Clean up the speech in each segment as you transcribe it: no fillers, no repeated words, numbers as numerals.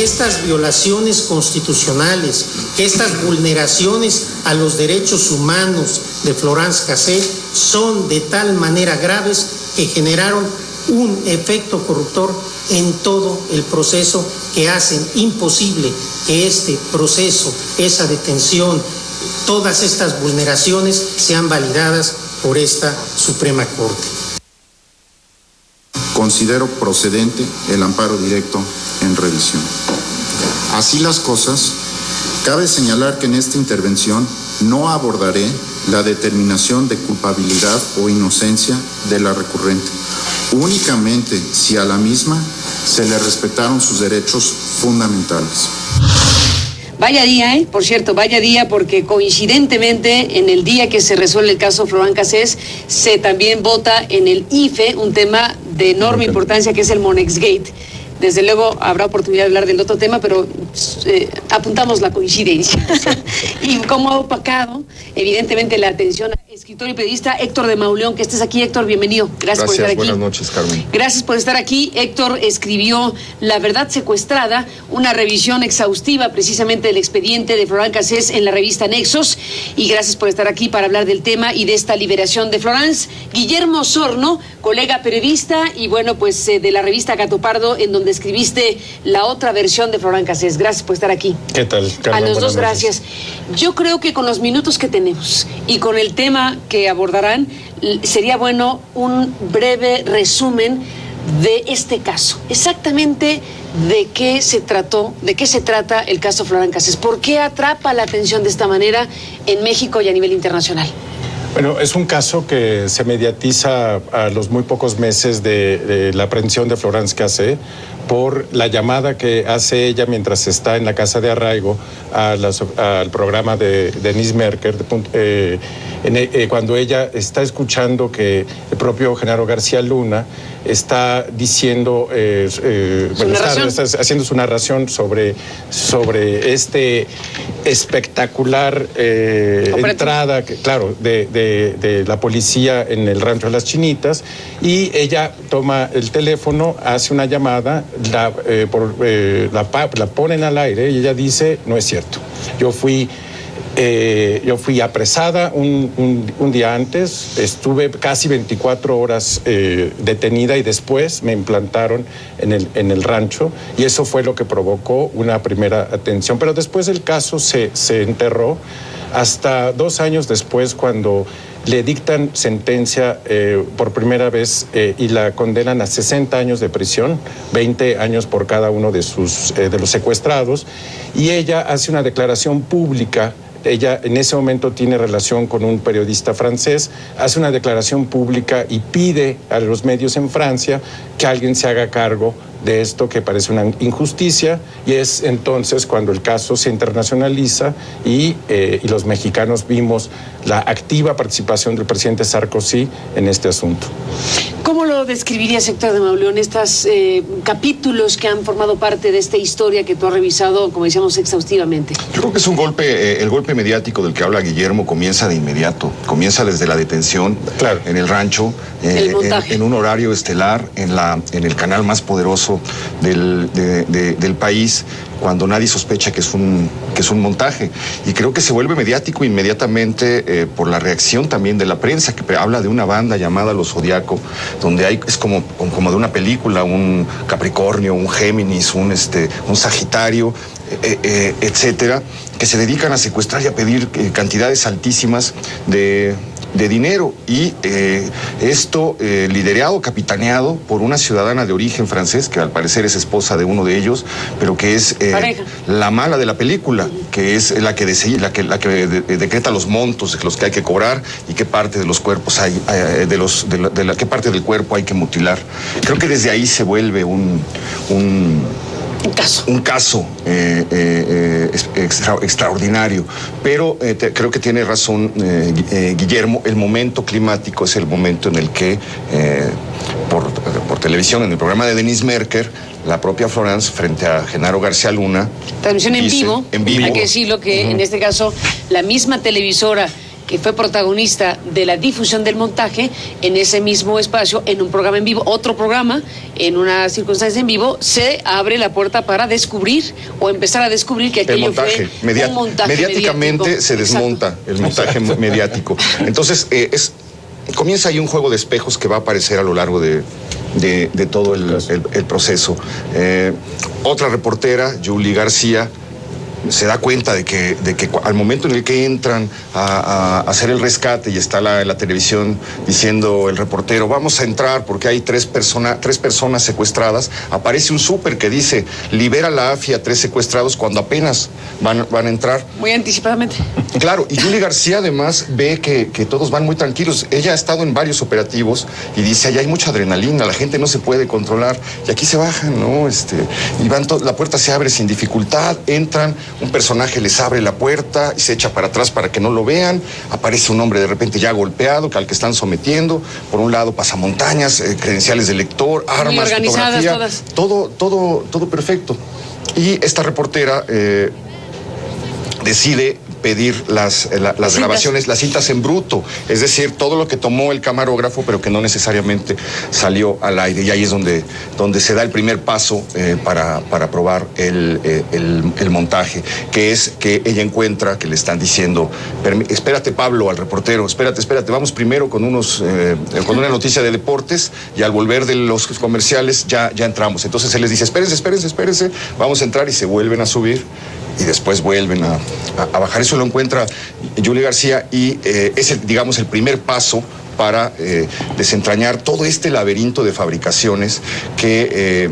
que estas violaciones constitucionales, que estas vulneraciones a los derechos humanos de Florence Cassé son de tal manera graves que generaron un efecto corruptor en todo el proceso, que hacen imposible que este proceso, esa detención, todas estas vulneraciones sean validadas por esta Suprema Corte. Considero procedente el amparo directo en revisión. Así las cosas, cabe señalar que en esta intervención no abordaré la determinación de culpabilidad o inocencia de la recurrente, únicamente si a la misma se le respetaron sus derechos fundamentales. Vaya día, por cierto, vaya día, porque coincidentemente en el día que se resuelve el caso Florence Cassé, se también vota en el IFE un tema de enorme importancia que es el Monexgate. Desde luego habrá oportunidad de hablar del otro tema, pero apuntamos la coincidencia. Y como ha opacado, evidentemente, la atención a escritor y periodista Héctor de Mauleón, que estés aquí, Héctor, bienvenido. Gracias por estar aquí. Buenas noches, Carmen. Gracias por estar aquí. Héctor escribió La verdad secuestrada, una revisión exhaustiva precisamente del expediente de Florence Cassé en la revista Nexos, y gracias por estar aquí para hablar del tema y de esta liberación de Florence. Guillermo Osorno, colega periodista y bueno, pues de la revista Gato Pardo, en donde escribiste la otra versión de Florence Cassé. Gracias por estar aquí. ¿Qué tal, Carmen? A los dos, gracias. Yo creo que con los minutos que tenemos y con el tema que abordarán, sería bueno un breve resumen de este caso. Exactamente de qué se trató, de qué se trata el caso Florence Cassé. ¿Por qué atrapa la atención de esta manera en México y a nivel internacional? Bueno, es un caso que se mediatiza a los muy pocos meses de la aprehensión de Florence Cassé por la llamada que hace ella mientras está en la casa de arraigo al programa de Denise Merker, cuando ella está escuchando que el propio Genaro García Luna está diciendo, está haciendo su narración sobre este espectacular entrada, claro, de la policía en el Rancho de las Chinitas, y ella toma el teléfono, hace una llamada, la ponen al aire y ella dice: no es cierto, yo fui apresada un día antes, estuve casi 24 horas detenida y después me implantaron en el rancho, y eso fue lo que provocó una primera atención. Pero después el caso se enterró hasta 2 años después, cuando le dictan sentencia por primera vez y la condenan a 60 años de prisión, 20 años por cada uno de los secuestrados, y ella hace una declaración pública. Ella en ese momento tiene relación con un periodista francés, hace una declaración pública y pide a los medios en Francia que alguien se haga cargo de esto, que parece una injusticia, y es entonces cuando el caso se internacionaliza y los mexicanos vimos la activa participación del presidente Sarkozy en este asunto. ¿Cómo lo describirías, Héctor de Mauleón, estos capítulos que han formado parte de esta historia que tú has revisado, como decíamos, exhaustivamente? Yo creo que es un golpe, el golpe mediático del que habla Guillermo comienza de inmediato, comienza desde la detención, claro, en el rancho, en un horario estelar, en el canal más poderoso del país, cuando nadie sospecha que es un montaje. Y creo que se vuelve mediático inmediatamente por la reacción también de la prensa, que habla de una banda llamada Los Zodiaco, donde es como de una película, un Capricornio, un Géminis, un Sagitario, etcétera, que se dedican a secuestrar y a pedir cantidades altísimas de dinero, y esto liderado, capitaneado por una ciudadana de origen francés, que al parecer es esposa de uno de ellos, pero que es la mala de la película, que es la que decreta los montos de los que hay que cobrar y qué parte de los cuerpos hay, qué parte del cuerpo hay que mutilar. Creo que desde ahí se vuelve un caso extraordinario, pero creo que tiene razón Guillermo. El momento climático es el momento en el que por televisión, en el programa de Denise Merker, la propia Florence, frente a Genaro García Luna, transmisión en vivo, hay que decirlo que en este caso la misma televisora que fue protagonista de la difusión del montaje en ese mismo espacio, en un programa en vivo, otro programa, en una circunstancia en vivo, se abre la puerta para descubrir o empezar a descubrir que aquello fue un montaje mediáticamente mediático. Se desmonta. Exacto. El montaje mediático. Entonces, comienza ahí un juego de espejos que va a aparecer a lo largo de todo el proceso. Otra reportera, Julie García, se da cuenta de que al momento en el que entran a hacer el rescate y está la televisión diciendo el reportero, vamos a entrar porque hay tres personas secuestradas, aparece un súper que dice, libera la AFI a 3 secuestrados cuando apenas van a entrar. Muy anticipadamente. Claro, y Julie García además ve que todos van muy tranquilos. Ella ha estado en varios operativos y dice, allá hay mucha adrenalina, la gente no se puede controlar, y aquí se bajan, ¿no? Y van la puerta se abre sin dificultad, entran, un personaje les abre la puerta y se echa para atrás para que no lo vean, aparece un hombre de repente ya golpeado, al que están sometiendo, por un lado pasamontañas, credenciales de lector, armas, fotografía, todo perfecto. Y esta reportera decide pedir las grabaciones, las cintas en bruto, es decir, todo lo que tomó el camarógrafo, pero que no necesariamente salió al aire. Y ahí es donde se da el primer paso para probar el montaje, que es que ella encuentra que le están diciendo, espérate Pablo, al reportero, espérate, vamos primero con una noticia de deportes, y al volver de los comerciales ya entramos. Entonces él les dice, espérense, vamos a entrar, y se vuelven a subir y después vuelven a bajar. Eso lo encuentra Julie García y es el primer paso para desentrañar todo este laberinto de fabricaciones que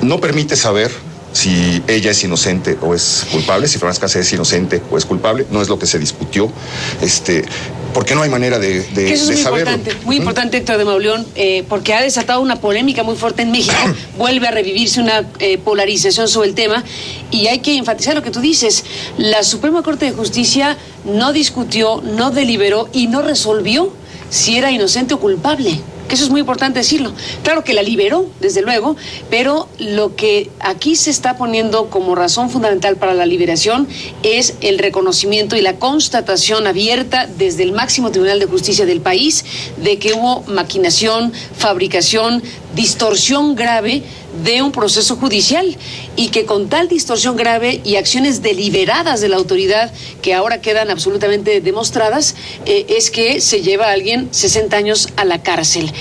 no permite saber si ella es inocente o es culpable, si Florence Cassés es inocente o es culpable. No es lo que se discutió, porque no hay manera de eso es saberlo. Muy importante, Héctor de Mauleón, porque ha desatado una polémica muy fuerte en México. Vuelve a revivirse una polarización sobre el tema, y hay que enfatizar lo que tú dices. La Suprema Corte de Justicia no discutió, no deliberó y no resolvió si era inocente o culpable. Que eso es muy importante decirlo. Claro que la liberó, desde luego, pero lo que aquí se está poniendo como razón fundamental para la liberación es el reconocimiento y la constatación abierta desde el máximo tribunal de justicia del país de que hubo maquinación, fabricación, distorsión grave de un proceso judicial, y que con tal distorsión grave y acciones deliberadas de la autoridad que ahora quedan absolutamente demostradas, es que se lleva a alguien 60 años a la cárcel.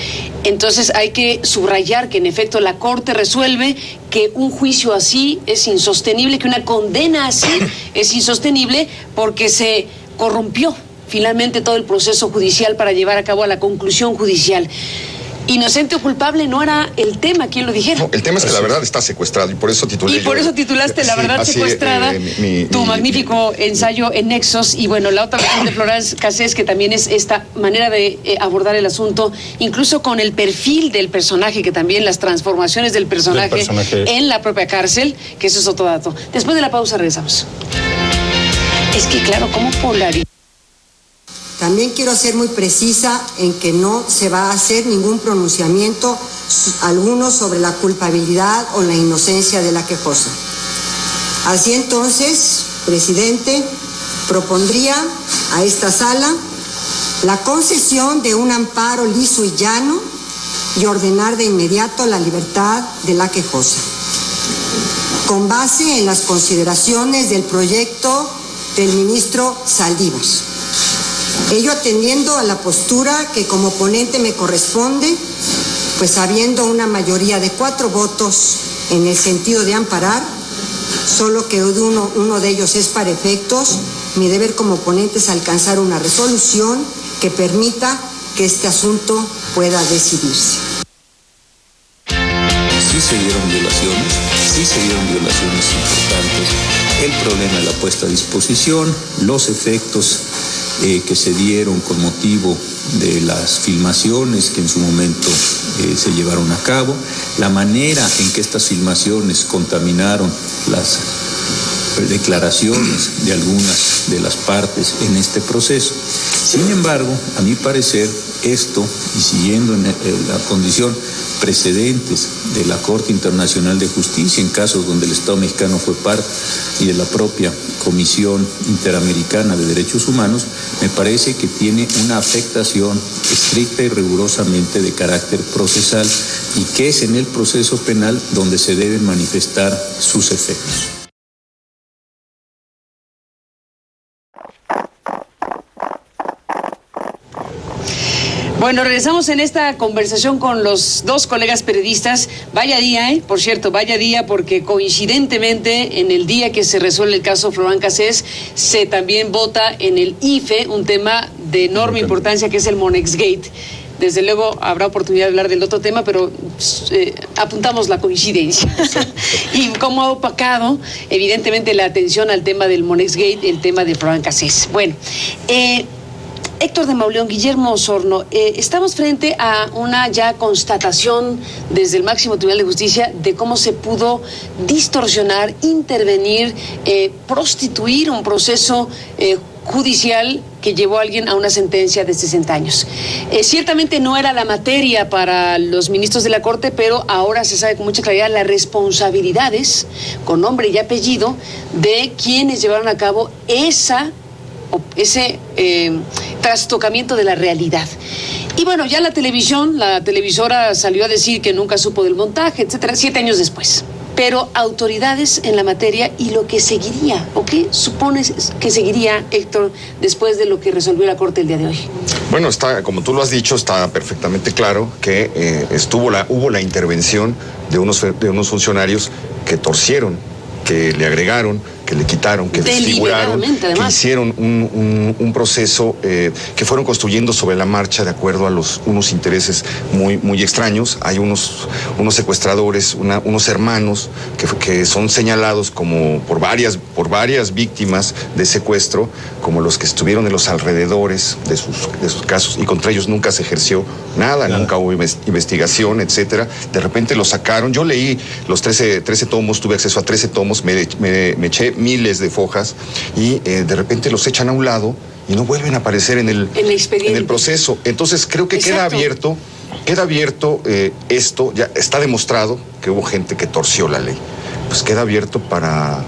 Entonces hay que subrayar que en efecto la Corte resuelve que un juicio así es insostenible, que una condena así es insostenible, porque se corrompió finalmente todo el proceso judicial para llevar a cabo a la conclusión judicial. Inocente o culpable no era el tema, quien lo dijera. No, el tema es que la verdad está secuestrada, y por eso titulé. Y por eso titulaste La Verdad Secuestrada, tu magnífico ensayo en Nexos. Y bueno, la otra versión de Florence Cassés, que también es esta manera de abordar el asunto, incluso con el perfil del personaje, que también las transformaciones del personaje en la propia cárcel, que eso es otro dato. Después de la pausa regresamos. Es que claro, ¿cómo polarizar? También quiero ser muy precisa en que no se va a hacer ningún pronunciamiento alguno sobre la culpabilidad o la inocencia de la quejosa. Así entonces, presidente, propondría a esta sala la concesión de un amparo liso y llano y ordenar de inmediato la libertad de la quejosa, con base en las consideraciones del proyecto del ministro Saldívar. Ello atendiendo a la postura que como ponente me corresponde, pues habiendo una mayoría de 4 votos en el sentido de amparar, solo que uno de ellos es para efectos, mi deber como ponente es alcanzar una resolución que permita que este asunto pueda decidirse. Sí se dieron violaciones importantes. El problema de la puesta a disposición, los efectos que se dieron con motivo de las filmaciones que en su momento se llevaron a cabo, la manera en que estas filmaciones contaminaron declaraciones de algunas de las partes en este proceso. Sin embargo, a mi parecer, esto, y siguiendo en la condición precedentes de la Corte Internacional de Justicia en casos donde el Estado mexicano fue parte y de la propia Comisión Interamericana de Derechos Humanos, me parece que tiene una afectación estricta y rigurosamente de carácter procesal y que es en el proceso penal donde se deben manifestar sus efectos. Bueno, regresamos en esta conversación con los dos colegas periodistas. Vaya día, por cierto, vaya día, porque coincidentemente en el día que se resuelve el caso Florán Cassés, se también vota en el IFE un tema de enorme importancia que es el Monexgate. Desde luego habrá oportunidad de hablar del otro tema, pero apuntamos la coincidencia. Y cómo ha opacado, evidentemente, la atención al tema del Monexgate, el tema de Florán Cassés. Bueno, Héctor de Mauleón, Guillermo Osorno, estamos frente a una ya constatación desde el máximo Tribunal de Justicia de cómo se pudo distorsionar, intervenir, prostituir un proceso judicial que llevó a alguien a una sentencia de 60 años. Ciertamente no era la materia para los ministros de la Corte, pero ahora se sabe con mucha claridad las responsabilidades, con nombre y apellido, de quienes llevaron a cabo ese trastocamiento de la realidad. Y bueno, ya la televisora salió a decir que nunca supo del montaje, etcétera, 7 años después. Pero autoridades en la materia y lo que seguiría, ¿o qué supones que seguiría, Héctor, después de lo que resolvió la Corte el día de hoy? Bueno, como tú lo has dicho, está perfectamente claro que hubo la intervención de unos funcionarios que torcieron, que le agregaron, que le quitaron, que desfiguraron, que hicieron un proceso que fueron construyendo sobre la marcha de acuerdo a unos intereses muy extraños. Hay unos secuestradores, unos hermanos que son señalados como por varias víctimas de secuestro, como los que estuvieron en los alrededores de sus casos, y contra ellos nunca se ejerció nada, nunca hubo investigación, etcétera. De repente los sacaron. Yo leí los 13 tomos, tuve acceso a 13 tomos, me eché miles de fojas y de repente los echan a un lado y no vuelven a aparecer en el proceso. Entonces creo que Exacto. queda abierto esto, ya está demostrado que hubo gente que torció la ley. Pues queda abierto para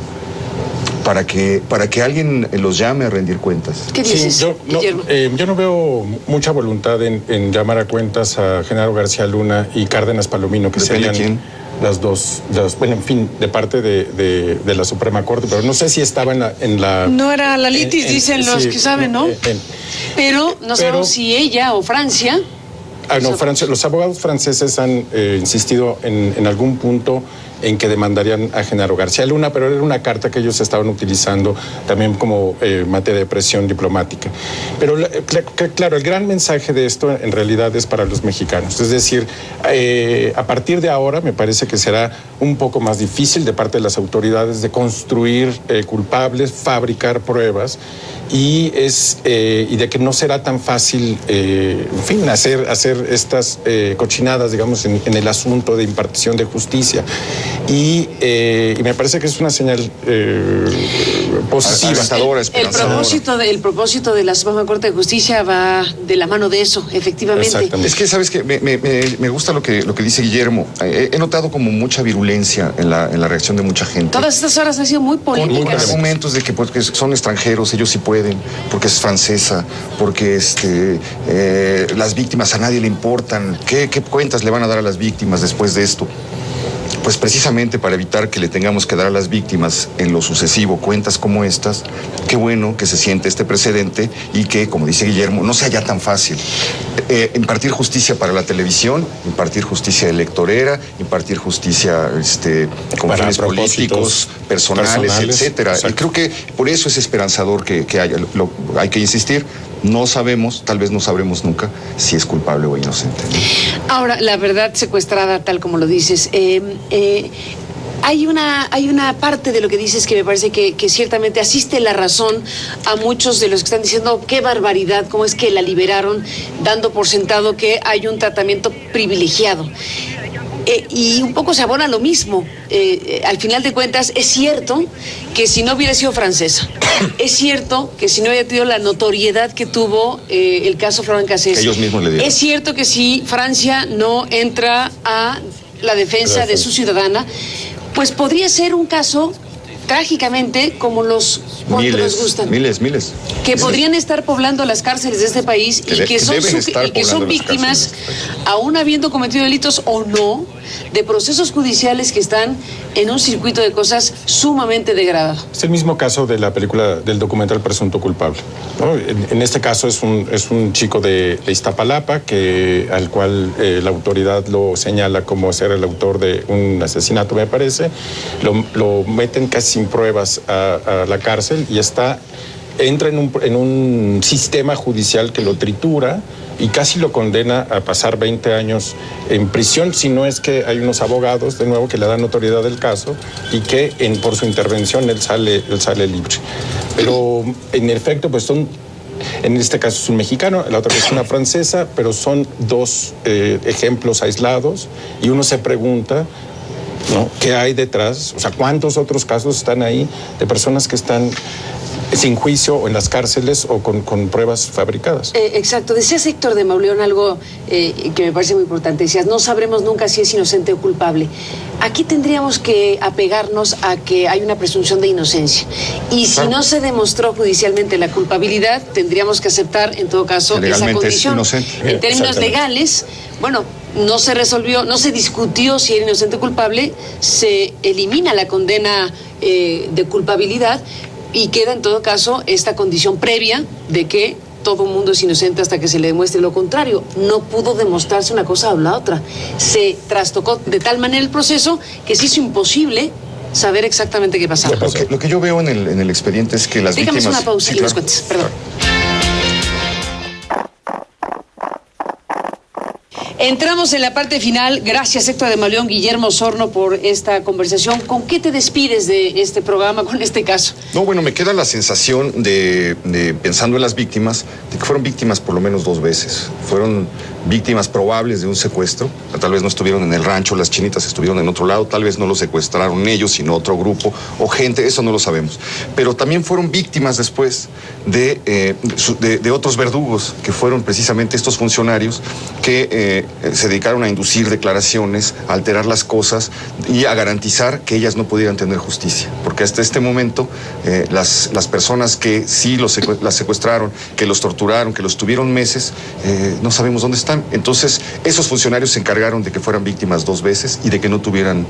que alguien los llame a rendir cuentas. ¿Qué dices, Guillermo? Yo no veo mucha voluntad en llamar a cuentas a Genaro García Luna y Cárdenas Palomino, que serían las dos, bueno, en fin, de parte de la Suprema Corte, pero no sé si estaba en la no era la litis, dicen los que saben, ¿no? Pero no sabemos si ella o Francia. Francia, los abogados franceses han insistido en algún punto en que demandarían a Genaro García Luna, pero era una carta que ellos estaban utilizando también como materia de presión diplomática. Pero claro, el gran mensaje de esto en realidad es para los mexicanos. Es decir, a partir de ahora me parece que será un poco más difícil de parte de las autoridades de construir culpables, fabricar pruebas y de que no será tan fácil, en fin, hacer estas cochinadas, digamos, en el asunto de impartición de justicia. Y me parece que es una señal positiva. El propósito de la Suprema Corte de Justicia va de la mano de eso, efectivamente. Es que, ¿sabes qué? Me gusta lo que dice Guillermo. He notado como mucha virulencia en la reacción de mucha gente. Todas estas horas han sido muy polémicas. Con argumentos de que porque son extranjeros, ellos sí pueden, porque es francesa, porque las víctimas a nadie le importan. ¿Qué cuentas le van a dar a las víctimas después de esto? Pues precisamente para evitar que le tengamos que dar a las víctimas en lo sucesivo cuentas como estas, qué bueno que se siente este precedente y que, como dice Guillermo, no sea ya tan fácil. Impartir justicia para la televisión, impartir justicia electorera, impartir justicia con fines políticos, personales, etcétera. Y creo que por eso es esperanzador que haya. Hay que insistir. No sabemos, tal vez no sabremos nunca si es culpable o inocente. Ahora, la verdad secuestrada, tal como lo dices, hay una parte de lo que dices que me parece que ciertamente asiste la razón a muchos de los que están diciendo qué barbaridad, cómo es que la liberaron, dando por sentado que hay un tratamiento privilegiado. Y un poco se abona lo mismo. Al final de cuentas, es cierto que si no hubiera sido francesa, es cierto que si no hubiera tenido la notoriedad que tuvo el caso Florent Cassés, ellos mismos le dieron. Es cierto que si Francia no entra a la defensa de su ciudadana, pues podría ser un caso trágicamente como los miles, nos gustan. Miles. Que podrían estar poblando las cárceles de este país y que son víctimas, aún habiendo cometido delitos o no, de procesos judiciales que están en un circuito de cosas sumamente degradado. Es el mismo caso de la película del documental Presunto Culpable, ¿no? En este caso es un chico de Iztapalapa al cual la autoridad lo señala como ser el autor de un asesinato, me parece. Lo meten casi sin pruebas a la cárcel y entra en un sistema judicial que lo tritura y casi lo condena a pasar 20 años en prisión, si no es que hay unos abogados, de nuevo, que le dan notoriedad del caso y que por su intervención él sale libre. Pero en efecto, pues en este caso es un mexicano, la otra es una francesa, pero son dos ejemplos aislados y uno se pregunta, ¿no?, ¿qué hay detrás? O sea, ¿cuántos otros casos están ahí de personas que están sin juicio o en las cárceles o con pruebas fabricadas? Exacto. Decías, Héctor de Mauleón, algo que me parece muy importante. Decías, no sabremos nunca si es inocente o culpable. Aquí tendríamos que apegarnos a que hay una presunción de inocencia. Y si no se demostró judicialmente la culpabilidad, tendríamos que aceptar, en todo caso, esa condición. En términos legales, bueno, no se resolvió, no se discutió si era inocente o culpable, se elimina la condena de culpabilidad y queda en todo caso esta condición previa de que todo el mundo es inocente hasta que se le demuestre lo contrario. No pudo demostrarse una cosa o la otra. Se trastocó de tal manera el proceso que se hizo imposible saber exactamente qué pasaba. Lo que yo veo en el expediente es que las víctimas... Dígame una pausa y nos cuentes, perdón. Entramos en la parte final. Gracias, Héctor de Mauleón, Guillermo Osorno, por esta conversación. ¿Con qué te despides de este programa, con este caso? No, bueno, me queda la sensación de pensando en las víctimas, de que fueron víctimas por lo menos 2 veces. Fueron víctimas probables de un secuestro. Tal vez no estuvieron en el rancho, las chinitas estuvieron en otro lado, tal vez no los secuestraron ellos, sino otro grupo o gente, eso no lo sabemos. Pero también fueron víctimas después de otros verdugos, que fueron precisamente estos funcionarios que se dedicaron a inducir declaraciones, a alterar las cosas y a garantizar que ellas no pudieran tener justicia. Porque hasta este momento las personas que sí las secuestraron, que los torturaron, que los tuvieron meses, no sabemos dónde están. Entonces, esos funcionarios se encargaron de que fueran víctimas 2 veces y de que no tuvieran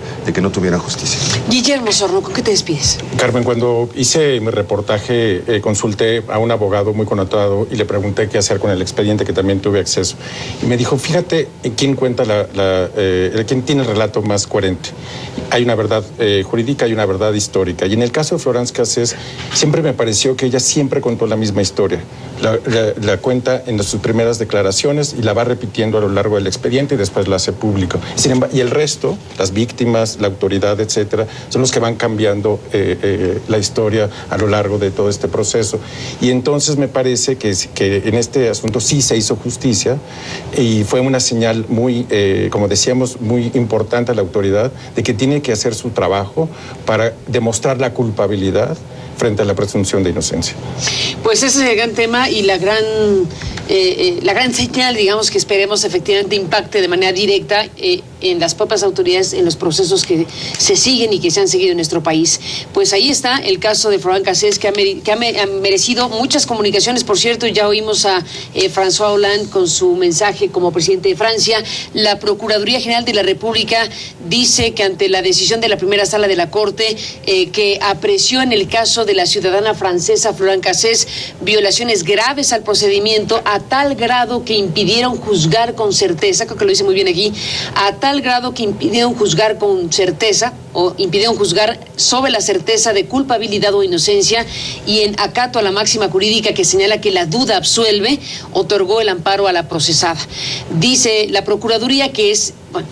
justicia. Guillermo Osorno, ¿con qué te despides? Carmen, cuando hice mi reportaje, consulté a un abogado muy connotado y le pregunté qué hacer con el expediente, que también tuve acceso. Y me dijo, fíjate quién cuenta quién tiene el relato más coherente. Hay una verdad jurídica y una verdad histórica. Y en el caso de Florence Cassés, siempre me pareció que ella siempre contó la misma historia. La cuenta en sus primeras declaraciones y la va repitiendo a lo largo del expediente y después la hace público. Y el resto, las víctimas, la autoridad, etcétera, son los que van cambiando la historia a lo largo de todo este proceso. Y entonces me parece que en este asunto sí se hizo justicia y fue una señal muy, como decíamos, muy importante a la autoridad de que tiene que hacer su trabajo para demostrar la culpabilidad frente a la presunción de inocencia. Pues ese es el gran tema y la gran señal, digamos, que esperemos efectivamente impacte de manera directa en las propias autoridades, en los procesos que se siguen y que se han seguido en nuestro país. Pues ahí está el caso de Florent Cassés, que ha merecido muchas comunicaciones. Por cierto, ya oímos a François Hollande con su mensaje como presidente de Francia. La Procuraduría General de la República dice que ante la decisión de la primera sala de la Corte, que apreció en el caso de la ciudadana francesa Florent Cassés violaciones graves al procedimiento, a tal grado que impidieron juzgar con certeza, creo que lo dice muy bien aquí, a tal grado que impidieron juzgar con certeza o impidieron juzgar sobre la certeza de culpabilidad o inocencia y en acato a la máxima jurídica que señala que la duda absuelve, otorgó el amparo a la procesada. Dice la Procuraduría que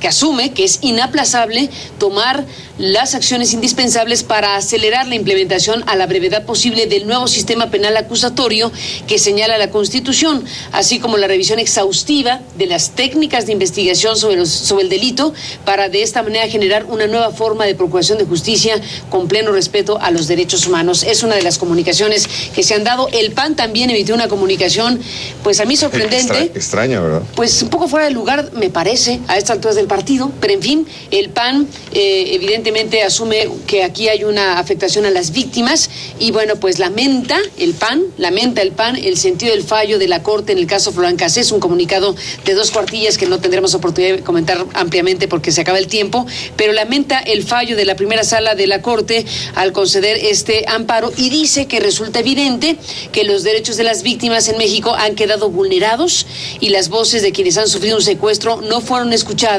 asume que es inaplazable tomar las acciones indispensables para acelerar la implementación a la brevedad posible del nuevo sistema penal acusatorio que señala la Constitución, así como la revisión exhaustiva de las técnicas de investigación sobre el delito, para de esta manera generar una nueva forma de procuración de justicia con pleno respeto a los derechos humanos. Es una de las comunicaciones que se han dado. El PAN también emitió una comunicación, pues a mí sorprendente. Extraña, ¿verdad? Pues un poco fuera de lugar, me parece, a esta altura del partido, pero en fin, el PAN evidentemente asume que aquí hay una afectación a las víctimas y bueno, pues lamenta el PAN el sentido del fallo de la Corte en el caso Florán Cassés, un comunicado de 2 cuartillas que no tendremos oportunidad de comentar ampliamente porque se acaba el tiempo, pero lamenta el fallo de la primera sala de la Corte al conceder este amparo y dice que resulta evidente que los derechos de las víctimas en México han quedado vulnerados y las voces de quienes han sufrido un secuestro no fueron escuchadas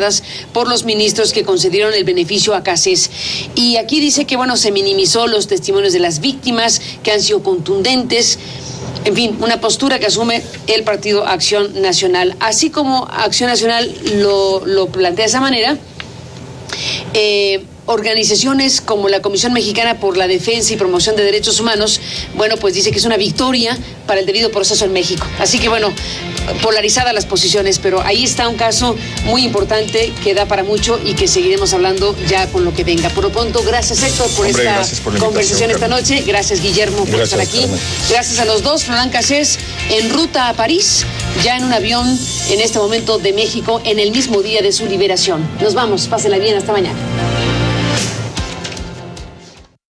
por los ministros que concedieron el beneficio a Cassés. Y aquí dice que, bueno, se minimizó los testimonios de las víctimas, que han sido contundentes. En fin, una postura que asume el Partido Acción Nacional. Así como Acción Nacional lo plantea de esa manera, organizaciones como la Comisión Mexicana por la Defensa y Promoción de Derechos Humanos, bueno, pues dice que es una victoria para el debido proceso en México. Así que, bueno, polarizadas las posiciones, pero ahí está un caso muy importante que da para mucho y que seguiremos hablando ya con lo que venga. Por lo pronto, gracias Héctor por esta conversación esta noche. Gracias Guillermo por estar aquí. Gracias a los dos. Florán Cassés en ruta a París, ya en un avión en este momento de México, en el mismo día de su liberación. Nos vamos, pásenla bien, hasta mañana.